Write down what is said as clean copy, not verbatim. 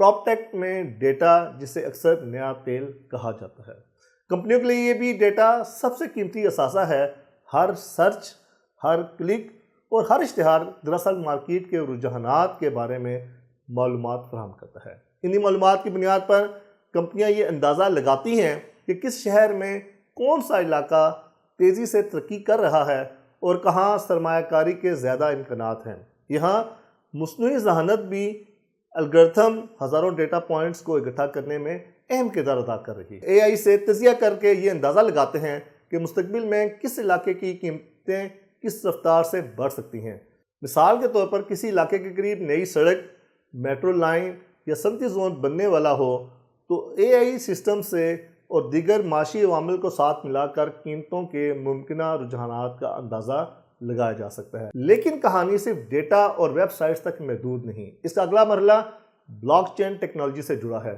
Prop ٹیک میں data جسے اکثر نیا تیل کہا جاتا ہے، کمپنیوں کے لیے یہ بھی ڈیٹا سب سے قیمتی اثاثہ ہے۔ ہر سرچ، ہر کلک اور ہر اشتہار دراصل مارکیٹ کے رجحانات کے بارے میں معلومات فراہم کرتا ہے۔ انہی معلومات کی بنیاد پر کمپنیاں یہ اندازہ لگاتی ہیں کہ کس شہر میں کون سا علاقہ تیزی سے ترقی کر رہا ہے اور کہاں سرمایہ کاری کے زیادہ امکانات ہیں۔ یہاں مصنوعی ذہانت بھی الگورتھم ہزاروں ڈیٹا پوائنٹس کو اکٹھا کرنے میں اہم کردار ادا کر رہی ہے۔ اے آئی سے تجزیہ کر کے یہ اندازہ لگاتے ہیں کہ مستقبل میں کس علاقے کی قیمتیں کس رفتار سے بڑھ سکتی ہیں۔ مثال کے طور پر کسی علاقے کے قریب نئی سڑک، میٹرو لائن یا صنعتی زون بننے والا ہو تو اے آئی سسٹم سے اور دیگر معاشی عوامل کو ساتھ ملا کر قیمتوں کے ممکنہ رجحانات کا اندازہ لگایا جا سکتا ہے۔ لیکن کہانی صرف ڈیٹا اور ویب سائٹس تک محدود نہیں، اس کا اگلا مرحلہ بلاک چین ٹیکنالوجی سے جڑا ہے۔